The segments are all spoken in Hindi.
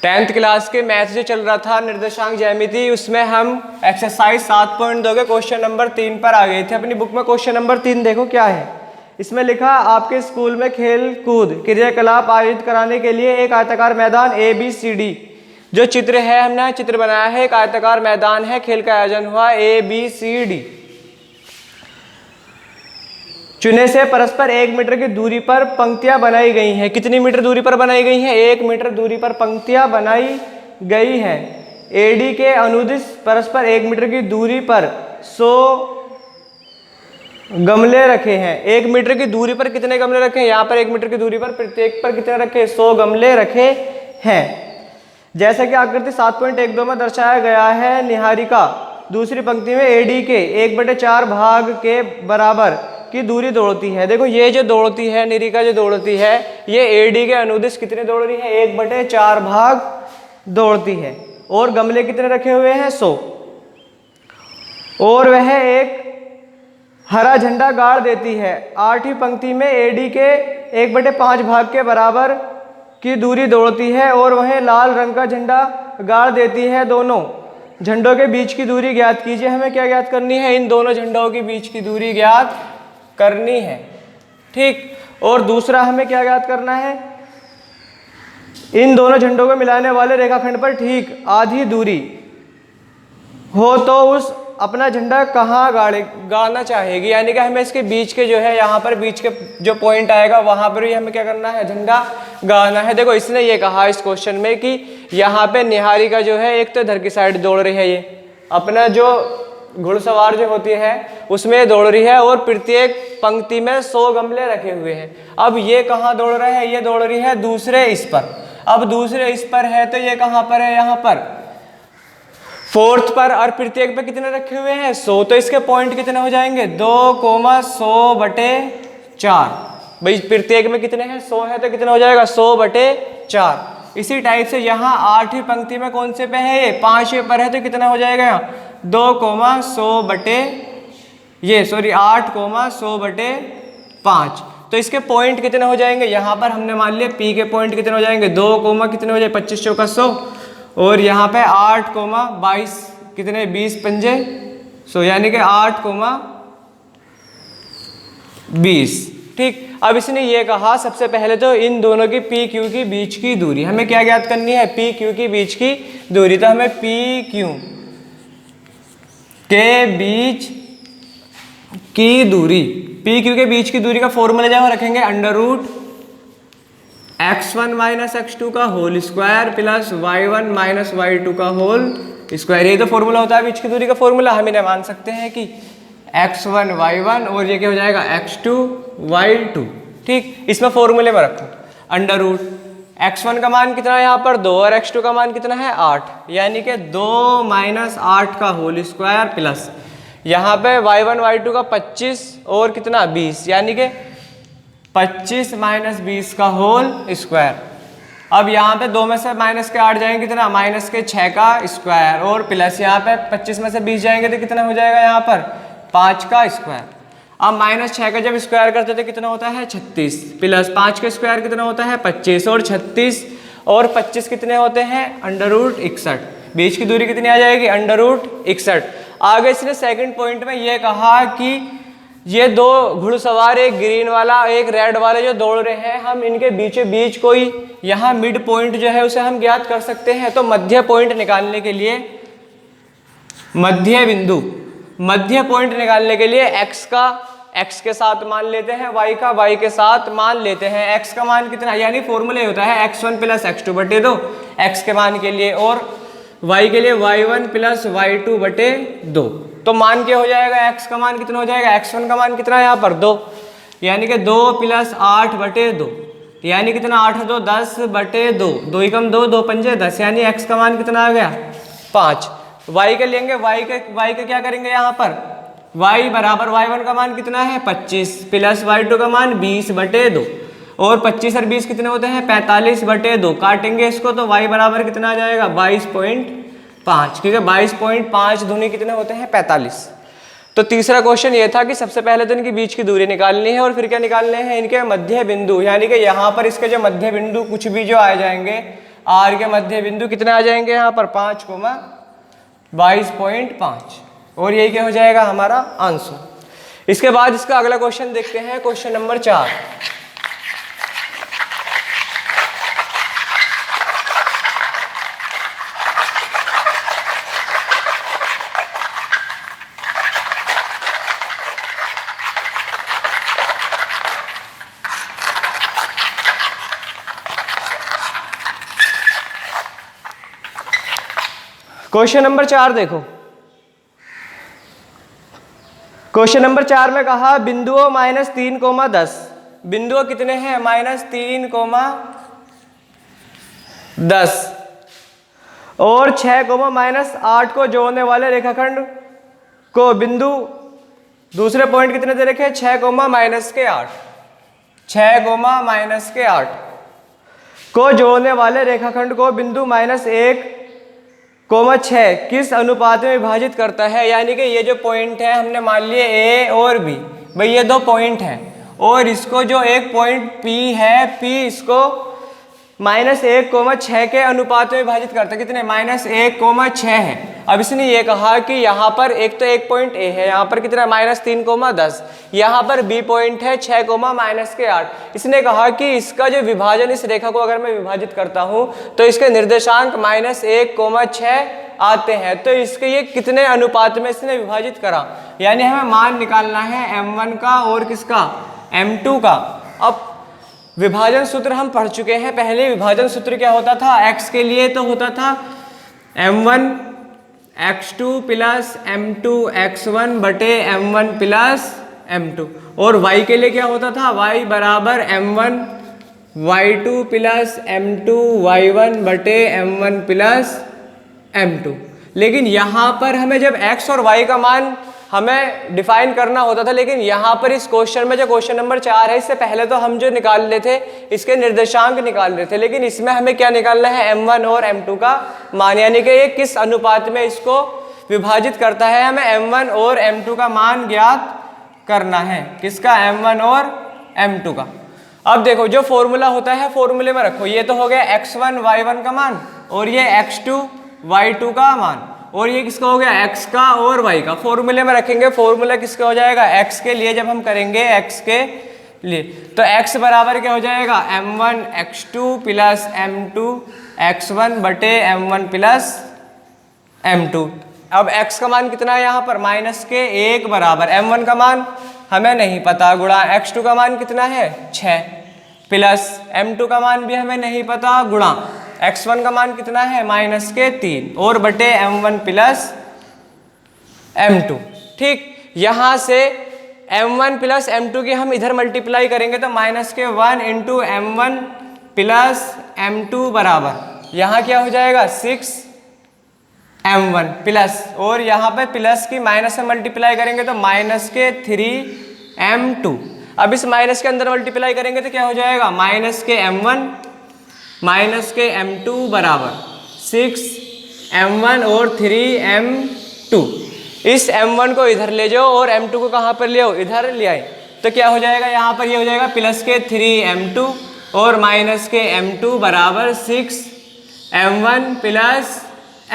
10th क्लास के मैथ जो चल रहा था निर्देशांक ज्यामिति, उसमें हम एक्सरसाइज 7.2 के क्वेश्चन नंबर 3 पर आ गए थे। अपनी बुक में क्वेश्चन नंबर 3 देखो क्या है। इसमें लिखा आपके स्कूल में खेल कूद क्रियाकलाप आयोजित कराने के लिए एक आयताकार मैदान ABCD जो चित्र है, हमने चित्र बनाया है, एक आयताकार मैदान है, खेल का आयोजन हुआ ABCD। चुने से परस्पर 1 मीटर की दूरी पर पंक्तियां बनाई गई हैं। कितनी मीटर दूरी पर बनाई गई हैं? 1 मीटर दूरी पर पंक्तियां बनाई गई हैं। AD के अनुदिश परस्पर 1 मीटर की दूरी पर 100 गमले रखे हैं। 1 मीटर की दूरी पर कितने गमले रखे हैं? यहाँ पर 1 मीटर की दूरी पर प्रत्येक पर कितने रखे? 100 गमले रखे हैं। जैसा कि आकृति 7.12 में दर्शाया गया है, निहारिका दूसरी पंक्ति में AD के 1/4 भाग के बराबर की दूरी दौड़ती है। देखो ये जो दौड़ती है, निहारिका जो दौड़ती है, ये AD के अनुदिश कितने दौड़ रही है? 1/4 भाग दौड़ती है। और गमले कितने रखे हुए हैं? 100। और वह एक हरा झंडा गाड़ देती है। 8वीं पंक्ति में AD के 1/5 भाग के बराबर की दूरी दौड़ती है और वह लाल रंग का झंडा गाड़ देती है। दोनों झंडों के बीच की दूरी ज्ञात कीजिए। हमें क्या ज्ञात करनी है? इन दोनों झंडों के बीच की दूरी ज्ञात करनी है। ठीक। और दूसरा हमें क्या ज्ञात करना है? इन दोनों झंडों को मिलाने वाले रेखाखंड पर ठीक आधी दूरी हो तो उस अपना झंडा कहाँ गाड़ना चाहेगी। यानी कि हमें इसके बीच के जो है, यहाँ पर बीच के जो पॉइंट आएगा वहां पर भी हमें क्या करना है? झंडा गाड़ना है। देखो इसने ये कहा इस क्वेश्चन में कि यहाँ पे निहारिका जो है एक तो इधर की साइड दौड़ रही है, ये अपना जो घुड़सवार जो होती है उसमें दौड़ रही है और प्रत्येक पंक्ति में 100 गमले रखे हुए हैं। अब ये कहाँ दौड़ रहे हैं? ये दौड़ रही है दूसरे इस पर। अब दूसरे इस पर है तो ये कहाँ पर है? यहाँ पर 4th पर। और प्रत्येक पे कितने रखे हुए हैं? 100। तो इसके पॉइंट कितने हो जाएंगे? 2,100/4। भाई प्रत्येक में कितने हैं? 100 है तो कितना हो जाएगा? 100/4। इसी टाइप से यहाँ 8वीं पंक्ति में कौन से पे है? ये 5वें पर है तो कितना हो जाएगा? यहाँ 8,100/5। तो इसके पॉइंट कितने हो जाएंगे? यहाँ पर हमने मान लिया P के पॉइंट कितने हो जाएंगे? 2, कितने हो जाए? 25 चौका 100। और यहाँ पे 8,22 कितने? 20 पंजे 100, यानी कि 8,20। ठीक। अब इसने ये कहा सबसे पहले तो इन दोनों की PQ की बीच की दूरी हमें क्या ज्ञात करनी है? PQ की बीच की दूरी। तो हमें PQ के बीच की दूरी, PQ के बीच की दूरी का फॉर्मूला जब रखेंगे √x1 - x2 का whole square plus y1 - y2 का होल स्क्वायर। ये तो फॉर्मूला होता है बीच की दूरी का फॉर्मूला। हम इन्हें मान सकते हैं कि x1 y1 और ये क्या हो जाएगा? x2 y2। ठीक। इसमें फॉर्मूले में रखो √x1 का मान कितना है यहाँ पर? 2 और x2 का मान कितना है? 8, यानी कि 2 - 8 का होल स्क्वायर प्लस यहाँ पे y1 y2 का 25 और कितना? 20, यानी कि 25 - 20 का होल स्क्वायर। अब यहाँ पे 2 में से माइनस के 8 जाएंगे कितना? -6 का स्क्वायर और प्लस यहाँ पे 25 में से 20 जाएंगे तो कितना हो जाएगा? यहाँ पर 5 का स्क्वायर। अब -6 का जब स्क्वायर करते तो कितना होता है? 36 प्लस 5 का स्क्वायर कितना होता है? 25 और 36 और 25 कितने होते हैं? √61। बीच की दूरी कितनी आ जाएगी? √61। आगे इसने सेकंड पॉइंट में ये कहा कि ये दो घुड़सवार, एक ग्रीन वाला एक रेड वाला जो दौड़ रहे हैं, हम इनके बीचों बीच कोई यहाँ मिड पॉइंट जो है उसे हम ज्ञात कर सकते हैं। तो मध्य पॉइंट निकालने के लिए, मध्य बिंदु, मध्य पॉइंट निकालने के लिए x का x के साथ मान लेते हैं, y का y के साथ मान लेते हैं। x का मान कितना, यानी फॉर्मूला होता है x1 + x2/2 x के मान के लिए, और y के लिए y1 + y2/2। तो मान क्या हो जाएगा? x का मान कितना हो जाएगा? x1 का मान कितना है यहाँ पर? 2, यानी कि 2 + 8/2, यानी कितना? 8 2 10/2, 2 कम 2 2 पंजे 10, यानी x का मान कितना आ गया? 5। y के लेंगे, y के क्या करेंगे यहाँ पर? y बराबर y1 का मान कितना है? 25 प्लस y2 का मान 20/2, और 25 और 20 कितने होते हैं? 45/2। काटेंगे इसको तो y बराबर कितना आ जाएगा? 22.5, क्योंकि 22.5 दूनी कितने होते हैं? 45। तो तीसरा क्वेश्चन ये था कि सबसे पहले तो इनकी बीच की दूरी निकालनी है और फिर क्या निकालने हैं? इनके मध्य बिंदु, यानी कि यहाँ पर इसके जो मध्य बिंदु कुछ भी जो आ जाएंगे आर के मध्य बिंदु कितने आ जाएंगे यहाँ पर 5,22.5 और यही क्या हो जाएगा हमारा आंसर। इसके बाद इसका अगला क्वेश्चन देखते हैं, क्वेश्चन नंबर 4। क्वेश्चन नंबर 4 देखो, क्वेश्चन नंबर 4 में कहा बिंदुओं -3,10, बिंदुओं कितने हैं -3,10 और 6,-8 को जोड़ने वाले रेखाखंड को बिंदु दूसरे पॉइंट कितने दे रखे हैं 6,-8, 6,-8 को जोड़ने वाले रेखाखंड को बिंदु -1,6 किस अनुपात में विभाजित करता है। यानी कि ये जो पॉइंट है हमने मान लिए ए और बी, भाई ये दो पॉइंट हैं और इसको जो एक पॉइंट पी है, पी इसको -1,6 के अनुपात में विभाजित करता है। कितने -1,6 है। अब इसने ये कहा कि यहाँ पर एक तो एक पॉइंट ए है, यहाँ पर कितना -3,10, यहाँ पर बी पॉइंट है 6,-8। इसने कहा कि इसका जो विभाजन, इस रेखा को अगर मैं विभाजित करता हूँ तो इसके निर्देशांक -1,6 आते हैं। तो इसके ये कितने अनुपात में इसने विभाजित करा, यानी हमें मान निकालना है m1 का और किसका m2 का। अब विभाजन सूत्र हम पढ़ चुके हैं पहले। विभाजन सूत्र क्या होता था, x के लिए तो होता था m1 x2 plus m2 x1 बटे m1 प्लस m2, और y के लिए क्या होता था, y बराबर m1 y2 plus m2 y1 बटे m1 प्लस m2। लेकिन यहाँ पर हमें जब x और y का मान हमें डिफाइन करना होता था, लेकिन यहाँ पर इस क्वेश्चन में जो क्वेश्चन नंबर 4 है, इससे पहले तो हम जो निकाल रहे थे इसके निर्देशांक निकाल रहे थे, लेकिन इसमें हमें क्या निकालना है m1 और m2 का मान, यानी कि ये किस अनुपात में इसको विभाजित करता है। हमें m1 और m2 का मान ज्ञात करना है, किसका m1 और m2 का। अब देखो जो फॉर्मूला होता है फॉर्मूले में रखो, ये तो हो गया x1 y1 का मान और ये x2 y2 का मान, और ये किसका हो गया x का और y का। फॉर्मूले में रखेंगे, फॉर्मूला किसका हो जाएगा x के लिए, जब हम करेंगे x के लिए तो x बराबर क्या हो जाएगा m1 x2 plus m2 x1 बटे m1 प्लस m2। अब x का मान कितना है यहाँ पर -1 बराबर m1 का मान हमें नहीं पता, गुणा x2 का मान कितना है 6 प्लस m2 का मान भी हमें नहीं पता, गुणा x1 का मान कितना है -3 और बटे m1 प्लस m2। ठीक, यहाँ से m1 प्लस m2 की हम इधर मल्टीप्लाई करेंगे तो -1 इंटू m1 प्लस m2 बराबर यहाँ क्या हो जाएगा 6m1 प्लस, और यहाँ पे प्लस की माइनस से मल्टीप्लाई करेंगे तो -3m2। अब इस माइनस के अंदर मल्टीप्लाई करेंगे तो क्या हो जाएगा -m1 -m2 बराबर 6m1 और 3m2। इस m1 को इधर ले जाओ और m2 को कहाँ पर ले आओ, इधर ले आए, तो क्या हो जाएगा यहाँ पर ये हो जाएगा +3m2 और -m2 बराबर 6m1 प्लस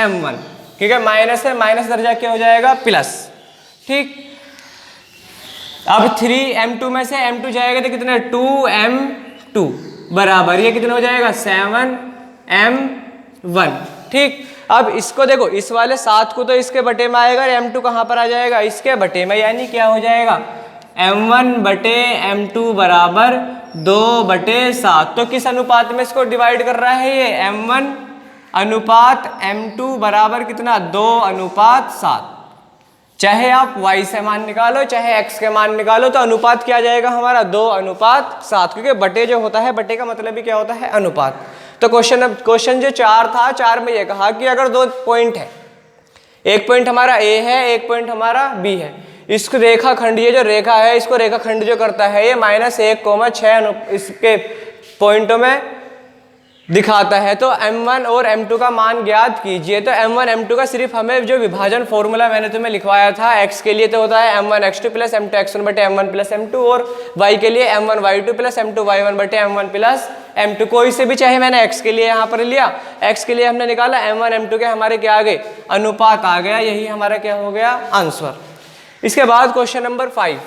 m1। ठीक है, माइनस है, माइनस दर्जा क्या हो जाएगा प्लस। ठीक, अब 3m2 में से m2 जाएगा तो कितना 2m2 बराबर ये कितना हो जाएगा 7m1। ठीक, अब इसको देखो, इस वाले 7 को तो इसके बटे में आएगा, m2 कहाँ पर आ जाएगा इसके बटे में, यानी क्या हो जाएगा m1 बटे m2 बराबर 2/7। तो किस अनुपात में इसको डिवाइड कर रहा है ये m1 अनुपात m2 बराबर कितना 2/7। चाहे आप y से मान निकालो चाहे x के मान निकालो तो अनुपात क्या आ जाएगा हमारा 2/7, क्योंकि बटे जो होता है, बटे का मतलब ही क्या होता है अनुपात। तो क्वेश्चन जो 4 था, 4 में ये कहा कि अगर दो पॉइंट है, एक पॉइंट हमारा a है, एक पॉइंट हमारा b है, इस रेखाखंड, ये जो रेखा है इसको रेखाखंड जो करता है ये -1,6 इसके पॉइंटों में दिखाता है। तो m1 और m2 का मान ज्ञात कीजिए। तो m1 m2 का सिर्फ हमें जो विभाजन फॉर्मूला मैंने तुम्हें लिखवाया था, x के लिए तो होता है m1 x2 plus m2 x1 बटे m1 प्लस m2, और y के लिए m1 y2 plus m2 y1 बटे m1 प्लस m2। कोई से भी चाहे मैंने x के लिए यहाँ पर लिया, x के लिए हमने निकाला, m1 m2 के हमारे क्या आ गए, अनुपात आ गया। यही हमारा क्या हो गया, आंसर। इसके बाद क्वेश्चन नंबर 5।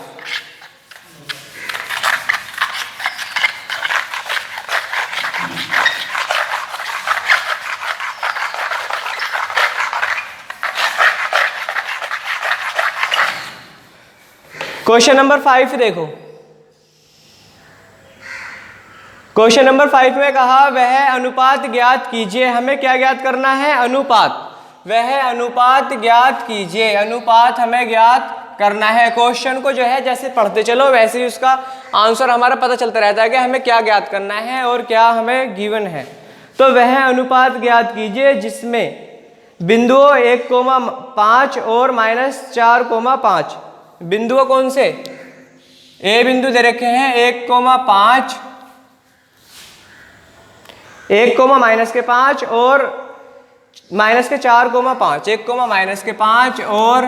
क्वेश्चन नंबर 5 देखो। क्वेश्चन नंबर 5 में कहा वह अनुपात ज्ञात कीजिए। हमें क्या ज्ञात करना है, अनुपात। वह अनुपात ज्ञात कीजिए, अनुपात हमें ज्ञात करना है। क्वेश्चन को जो है जैसे पढ़ते चलो वैसे ही उसका आंसर हमारा पता चलता रहता है कि हमें क्या ज्ञात करना है और क्या हमें गिवन है। तो वह अनुपात ज्ञात कीजिए जिसमें बिंदुओं 1,5 और -4,5, बिंदुओं कौन से, ए बिंदु दे रखे हैं 1,5, 1,-5 और -4,5, 1,-5 और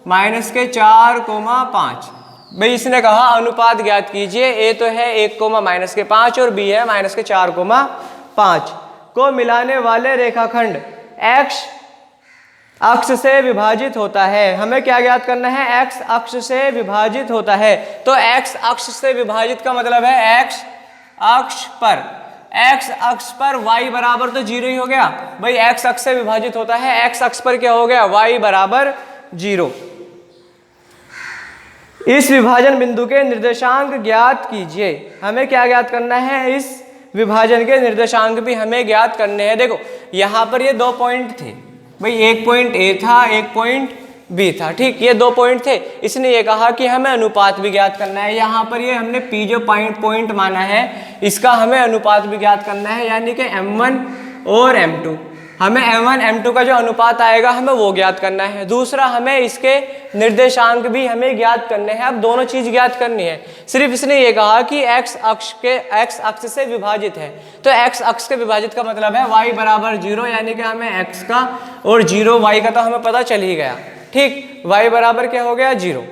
-4,5। भाई इसने कहा अनुपात ज्ञात कीजिए। ए तो है 1,-5 और बी है -4,5 को मिलाने वाले रेखाखंड x अक्ष से विभाजित होता है। हमें क्या ज्ञात करना है, x अक्ष से विभाजित होता है। तो x अक्ष से विभाजित का मतलब है x अक्ष पर, x अक्ष पर y बराबर तो 0 ही हो गया। भाई x अक्ष से विभाजित होता है, x अक्ष पर क्या हो गया, y बराबर 0। इस विभाजन बिंदु के निर्देशांक ज्ञात कीजिए। हमें क्या ज्ञात करना है, इस विभाजन के निर्देशांक भी हमें ज्ञात करने हैं। देखो यहाँ पर ये 2 पॉइंट थे भाई, एक पॉइंट ए था, एक पॉइंट बी था, ठीक, ये 2 पॉइंट थे। इसने ये कहा कि हमें अनुपात भी ज्ञात करना है। यहाँ पर ये हमने पी जो पॉइंट माना है इसका हमें अनुपात भी ज्ञात करना है, यानी कि m1 और m2। हमें m1 m2 का जो अनुपात आएगा हमें वो ज्ञात करना है। दूसरा हमें इसके निर्देशांक भी हमें ज्ञात करने हैं। अब दोनों चीज ज्ञात करनी है। सिर्फ इसने ये कहा कि x अक्ष से विभाजित है, तो x अक्ष के विभाजित का मतलब है y बराबर 0, यानी कि हमें x का और 0 y का तो हमें पता चल ही गया, ठीक, y बराबर क्या हो गया, 0।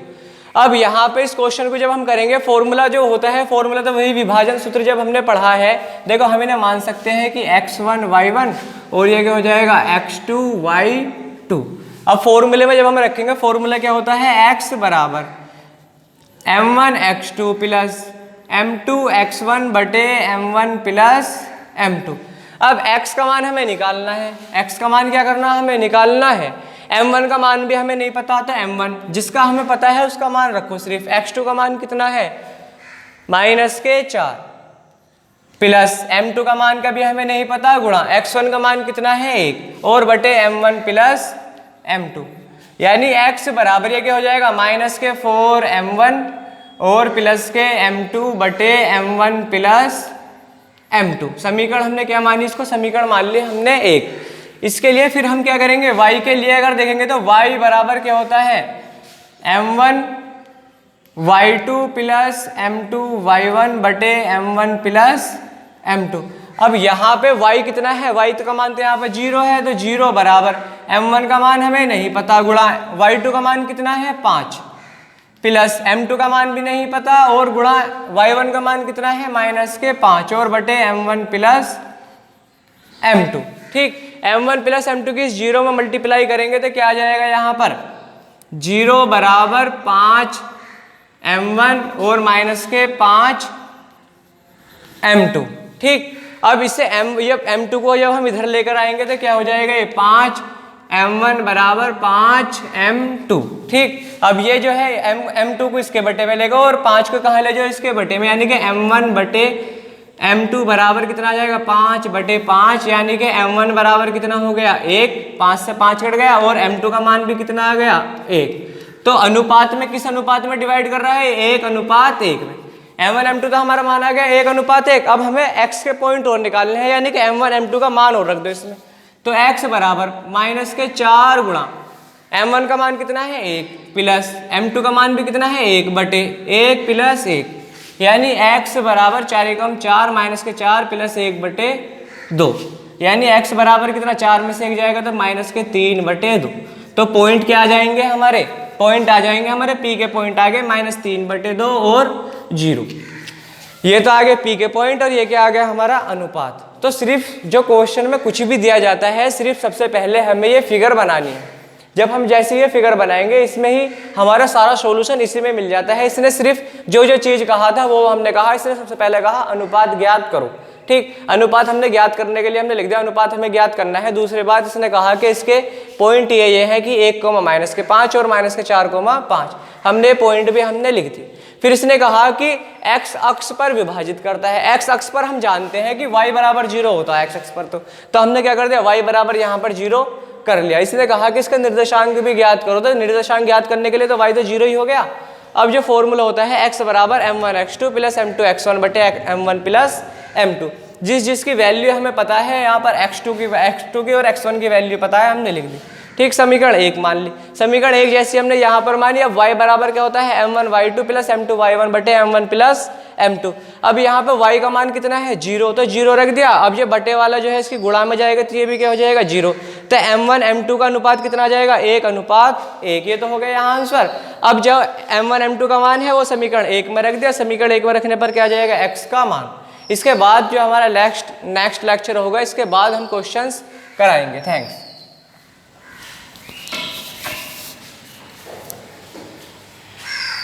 अब यहाँ पे इस क्वेश्चन को जब हम करेंगे, फॉर्मूला जो होता है, फॉर्मूला तो वही विभाजन सूत्र जब हमने पढ़ा है। देखो हम इन्हें मान सकते हैं कि x1 y1 और ये क्या हो जाएगा x2 y2। अब फॉर्मूले में जब हम रखेंगे, फॉर्मूला क्या होता है, x बराबर m1 x2 plus m2 x1 बटे m1 प्लस m2। अब x का मान हमें निकालना है, x का मान क्या करना, हमें निकालना है। m1 का मान भी हमें नहीं पता, तो m1 जिसका हमें पता है उसका मान रखो सिर्फ। x2 का मान कितना है, -4 प्लस m2 का मान का भी हमें नहीं पता, गुणा x1 का मान कितना है 1 और बटे m1 प्लस m2, यानी x बराबर ये क्या हो जाएगा, -4 m1 और प्लस के m2 बटे m1 प्लस m2। समीकरण हमने क्या मानी, इसको समीकरण मान लिया हमने 1। इसके लिए फिर हम क्या करेंगे, y के लिए अगर देखेंगे तो y बराबर क्या होता है, m1 y2 plus m2 y1 बटे m1 प्लस m2। अब यहाँ पे y कितना है, y का मान तो यहाँ पे 0 है, तो 0 बराबर m1 का मान हमें नहीं पता, गुणा y2 का मान कितना है 5 प्लस m2 का मान भी नहीं पता और गुणा y1 का मान कितना है -5 और बटे m1 प्लस m2, ठीक। m1 प्लस m2 की 0 में मल्टीप्लाई करेंगे तो क्या आ जाएगा, यहाँ पर 0 बराबर 5 m1 और -5 m2, ठीक। अब इससे m2 को जब हम इधर लेकर आएंगे तो क्या हो जाएगा, ये 5 m1 बराबर 5 m2, ठीक। अब ये जो है m2 को इसके बटे में लेगा और 5 को कहाँ ले जाओ, इसके बटे में, यानी कि m1 बटे m2 बराबर कितना आ जाएगा, 5 बटे 5, यानी कि m1 बराबर कितना हो गया 1, 5 से 5 कट गया और m2 का मान भी कितना आ गया 1। तो अनुपात में किस अनुपात में डिवाइड कर रहा है, 1:1 में। m1 m2 तो हमारा मान आ गया 1:1। अब हमें x के पॉइंट और निकालने हैं, यानी कि m1 m2 का मान और रख दो इसमें। तो x बराबर -4 गुणा m1 का मान कितना है 1 प्लस m2 का मान भी कितना है 1 बटे 1 प्लस 1, यानी x बराबर 4 × 4 -4 प्लस 1 बटे 2, यानी x बराबर कितना 4 में से 1 जाएगा तो -3/2। तो पॉइंट क्या आ जाएंगे हमारे, पॉइंट आ जाएंगे हमारे p के पॉइंट आ गए -3/2 और 0। ये तो आगे p के पॉइंट और ये क्या आ गया हमारा अनुपात। तो सिर्फ जो क्वेश्चन में कुछ भी दिया जाता है, सिर्फ सबसे पहले हमें ये फिगर बनानी है। जब हम जैसे ये फिगर बनाएंगे, इसमें ही हमारा सारा सॉल्यूशन इसी में मिल जाता है। इसने सिर्फ जो जो चीज़ कहा था वो हमने कहा, इसने सबसे पहले कहा अनुपात ज्ञात करो। ठीक, अनुपात हमने ज्ञात करने के लिए हमने लिख दिया अनुपात हमें ज्ञात करना है। दूसरी बात इसने कहा कि इसके पॉइंट ये है कि 1, -5 और -4, हमने पॉइंट भी हमने लिख दी। फिर इसने कहा कि x अक्ष पर विभाजित करता है। x अक्ष पर हम जानते हैं कि y बराबर 0 होता है x अक्ष पर, तो हमने क्या कर दिया, y बराबर यहाँ पर 0 कर लिया। इसने कहा कि इसका निर्देशांक भी ज्ञात करो, तो निर्देशांक ज्ञात करने के लिए तो y तो 0 ही हो गया। अब जो फॉर्मूला होता है x बराबर m1x2 + m2x1/m1 + m2, जिसकी वैल्यू हमें पता है, यहाँ पर x2 की और x1 की वैल्यू पता है, हमने लिख दी। ठीक, समीकरण 1 मान ली। समीकरण 1 जैसी हमने यहाँ पर मानी। अब y बराबर क्या होता है m1y2 + m2y1/m1 + m2। अब यहाँ पे y का मान कितना है 0, तो 0 रख दिया। अब ये बटे वाला जो है इसकी गुणा में जाएगा तो ये भी क्या हो जाएगा 0। तो m1 m2 का अनुपात कितना आ जाएगा 1:1। ये तो हो गया यहाँ आंसर। अब जो m1 m2 का मान है वो समीकरण 1 में रख दिया। समीकरण 1 में रखने पर क्या आ जाएगा x का मान। इसके बाद जो हमारा नेक्स्ट लेक्चर होगा, इसके बाद हम क्वेश्चंस कराएंगे। थैंक्स।